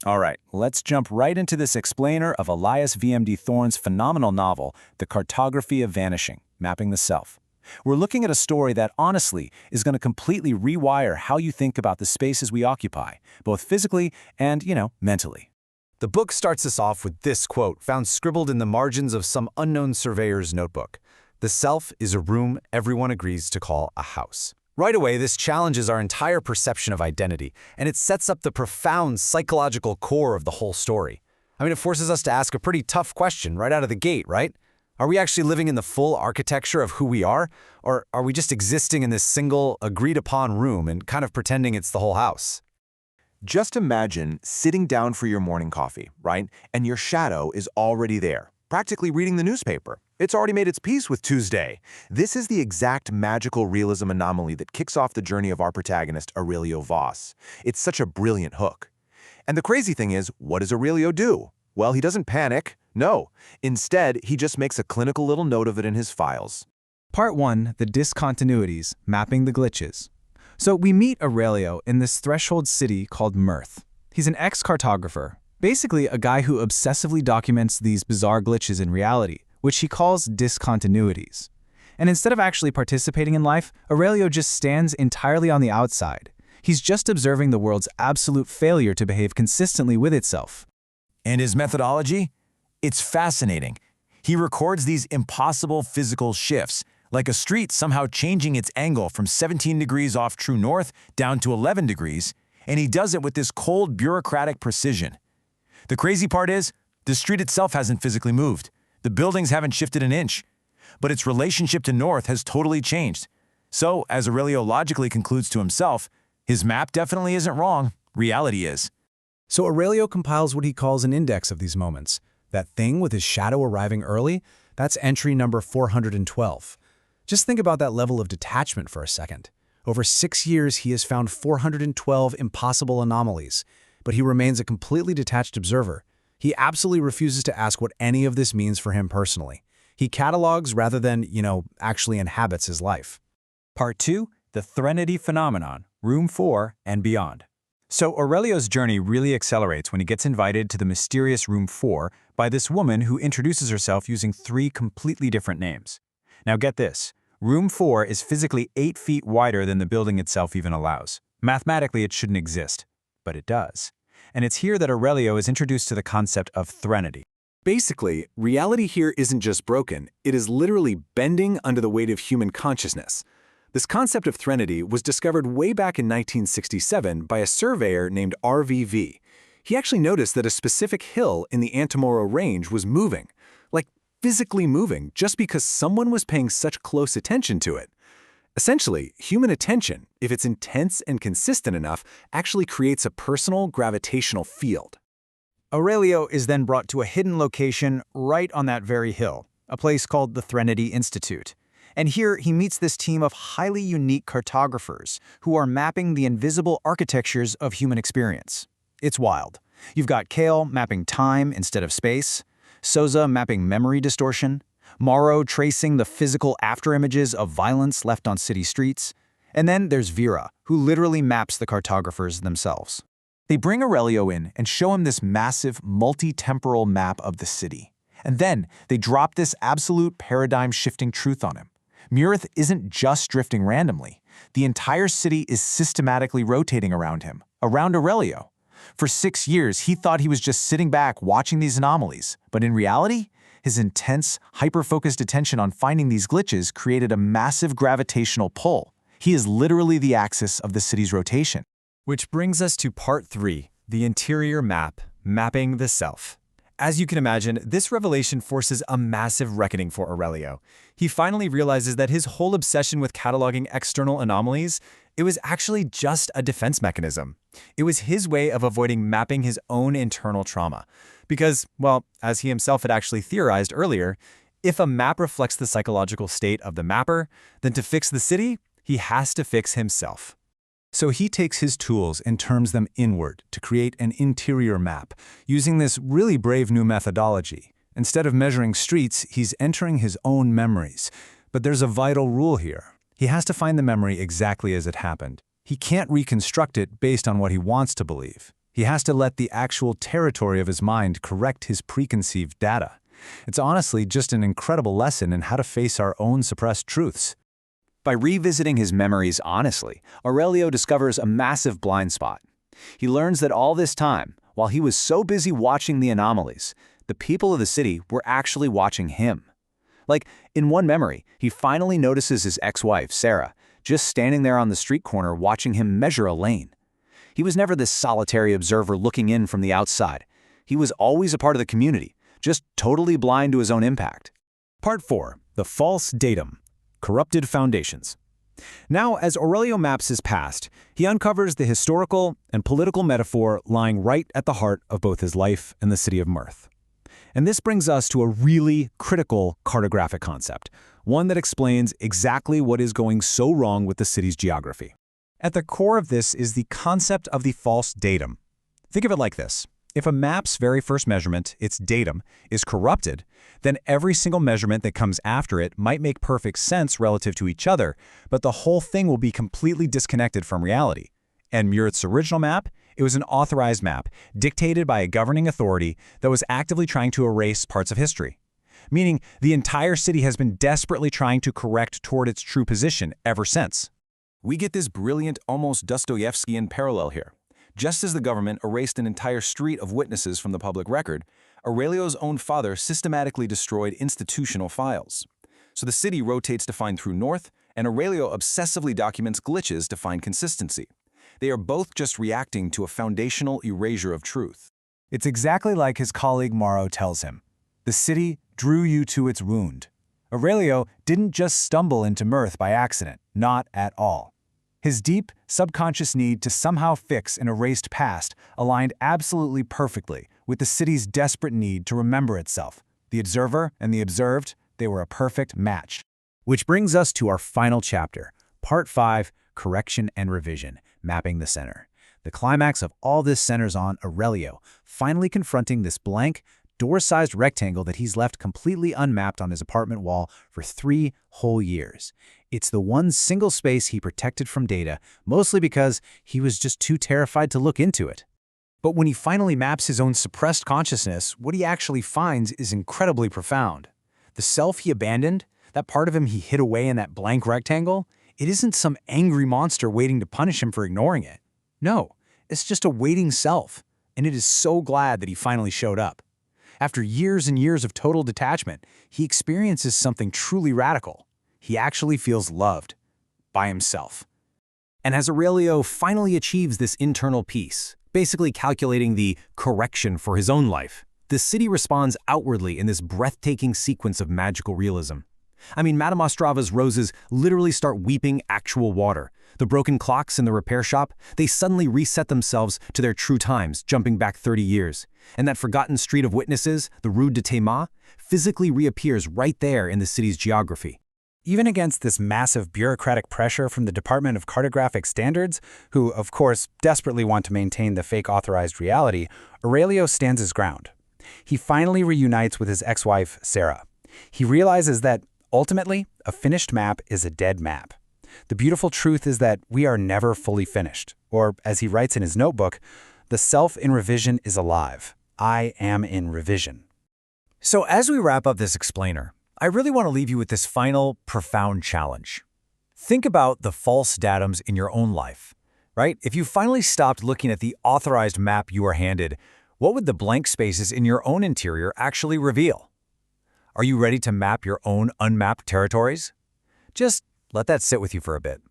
All right, let's jump right into this explainer of Elias VMDD Thorne's phenomenal novel, The Cartography of Vanishing, Mapping the Self. We're looking at a story that, honestly, is going to completely rewire how you think about the spaces we occupy, both physically and, mentally. The book starts us off with this quote found scribbled in the margins of some unknown surveyor's notebook. "The self is a room everyone agrees to call a house." Right away, this challenges our entire perception of identity, and it sets up the profound psychological core of the whole story. It forces us to ask a pretty tough question right out of the gate, right? Are we actually living in the full architecture of who we are, or are we just existing in this single, agreed-upon room and kind of pretending it's the whole house? Just imagine sitting down for your morning coffee, right? And your shadow is already there, practically reading the newspaper. It's already made its peace with Tuesday. This is the exact magical realism anomaly that kicks off the journey of our protagonist, Aurelio Voss. It's such a brilliant hook. And the crazy thing is, what does Aurelio do? Well, he doesn't panic. No. Instead, he just makes a clinical little note of it in his files. Part 1, the discontinuities, mapping the glitches. So we meet Aurelio in this threshold city called Meurthe. He's an ex-cartographer, basically a guy who obsessively documents these bizarre glitches in reality, which he calls discontinuities. And instead of actually participating in life, Aurelio just stands entirely on the outside. He's just observing the world's absolute failure to behave consistently with itself. And his methodology? It's fascinating. He records these impossible physical shifts, like a street somehow changing its angle from 17 degrees off true north down to 11 degrees, and he does it with this cold, bureaucratic precision. The crazy part is, the street itself hasn't physically moved. The buildings haven't shifted an inch, but its relationship to north has totally changed. So, as Aurelio logically concludes to himself, his map definitely isn't wrong, reality is. So Aurelio compiles what he calls an index of these moments. That thing with his shadow arriving early, that's entry number 412. Just think about that level of detachment for a second. Over 6 years, he has found 412 impossible anomalies, but he remains a completely detached observer. He absolutely refuses to ask what any of this means for him personally. He catalogs rather than, actually inhabits his life. Part 2, the Threnody phenomenon, room 4 and beyond. So Aurelio's journey really accelerates when he gets invited to the mysterious room 4 by this woman who introduces herself using 3 completely different names. Now get this, room 4 is physically 8 feet wider than the building itself even allows. Mathematically, it shouldn't exist, but it does. And it's here that Aurelio is introduced to the concept of threnody. Basically, reality here isn't just broken, it is literally bending under the weight of human consciousness. This concept of threnody was discovered way back in 1967 by a surveyor named RVV. He actually noticed that a specific hill in the Antemoro Range was moving, like physically moving, just because someone was paying such close attention to it. Essentially, human attention, if it's intense and consistent enough, actually creates a personal gravitational field. Aurelio is then brought to a hidden location right on that very hill, a place called the Threnody Institute. And here he meets this team of highly unique cartographers who are mapping the invisible architectures of human experience. It's wild. You've got Kale mapping time instead of space, Souza mapping memory distortion, Mauro tracing the physical afterimages of violence left on city streets, and then there's Vera, who literally maps the cartographers themselves. They bring Aurelio in and show him this massive, multi-temporal map of the city. And then they drop this absolute paradigm-shifting truth on him. Meurthe isn't just drifting randomly. The entire city is systematically rotating around him, around Aurelio. For 6 years, he thought he was just sitting back watching these anomalies, but in reality, his intense, hyper-focused attention on finding these glitches created a massive gravitational pull. He is literally the axis of the city's rotation. Which brings us to part 3, the interior map, mapping the self. As you can imagine, this revelation forces a massive reckoning for Aurelio. He finally realizes that his whole obsession with cataloging external anomalies, it was actually just a defense mechanism. It was his way of avoiding mapping his own internal trauma. Because, well, as he himself had actually theorized earlier, if a map reflects the psychological state of the mapper, then to fix the city, he has to fix himself. So he takes his tools and turns them inward to create an interior map, using this really brave new methodology. Instead of measuring streets, he's entering his own memories. But there's a vital rule here. He has to find the memory exactly as it happened. He can't reconstruct it based on what he wants to believe. He has to let the actual territory of his mind correct his preconceived data. It's honestly just an incredible lesson in how to face our own suppressed truths. By revisiting his memories honestly, Aurelio discovers a massive blind spot. He learns that all this time, while he was so busy watching the anomalies, the people of the city were actually watching him. Like, in one memory, he finally notices his ex-wife, Sera, just standing there on the street corner watching him measure a lane. He was never this solitary observer looking in from the outside. He was always a part of the community, just totally blind to his own impact. Part 4. The False Datum. Corrupted Foundations. Now, as Aurelio maps his past, he uncovers the historical and political metaphor lying right at the heart of both his life and the city of Meurthe. And this brings us to a really critical cartographic concept, one that explains exactly what is going so wrong with the city's geography. At the core of this is the concept of the false datum. Think of it like this. If a map's very first measurement, its datum, is corrupted, then every single measurement that comes after it might make perfect sense relative to each other, but the whole thing will be completely disconnected from reality. And Meurthe's original map, it was an authorized map, dictated by a governing authority that was actively trying to erase parts of history. Meaning, the entire city has been desperately trying to correct toward its true position ever since. We get this brilliant, almost Dostoevskian parallel here. Just as the government erased an entire street of witnesses from the public record, Aurelio's own father systematically destroyed institutional files. So the city rotates to find true north, and Aurelio obsessively documents glitches to find consistency. They are both just reacting to a foundational erasure of truth. It's exactly like his colleague Meurthe tells him. The city drew you to its wound. Aurelio didn't just stumble into Meurthe by accident, not at all. His deep, subconscious need to somehow fix an erased past aligned absolutely perfectly with the city's desperate need to remember itself. The observer and the observed, they were a perfect match. Which brings us to our final chapter, Part 5, Correction and Revision, Mapping the Center. The climax of all this centers on Aurelio, finally confronting this blank, door-sized rectangle that he's left completely unmapped on his apartment wall for 3 whole years. It's the one single space he protected from data, mostly because he was just too terrified to look into it. But when he finally maps his own suppressed consciousness, what he actually finds is incredibly profound. The self he abandoned, that part of him he hid away in that blank rectangle, it isn't some angry monster waiting to punish him for ignoring it. No, it's just a waiting self, and it is so glad that he finally showed up. After years and years of total detachment, he experiences something truly radical. He actually feels loved by himself. And as Aurelio finally achieves this internal peace, basically calculating the correction for his own life, the city responds outwardly in this breathtaking sequence of magical realism. I mean, Madame Ostrava's roses literally start weeping actual water. The broken clocks in the repair shop, they suddenly reset themselves to their true times, jumping back 30 years. And that forgotten street of witnesses, the Rue de Théma, physically reappears right there in the city's geography. Even against this massive bureaucratic pressure from the Department of Cartographic Standards, who, of course, desperately want to maintain the fake authorized reality, Aurelio stands his ground. He finally reunites with his ex-wife, Sera. He realizes that, ultimately, a finished map is a dead map. The beautiful truth is that we are never fully finished, or, as he writes in his notebook, the self in revision is alive. I am in revision. So as we wrap up this explainer, I really want to leave you with this final, profound challenge. Think about the false datums in your own life, right? If you finally stopped looking at the authorized map you were handed, what would the blank spaces in your own interior actually reveal? Are you ready to map your own unmapped territories? Just let that sit with you for a bit.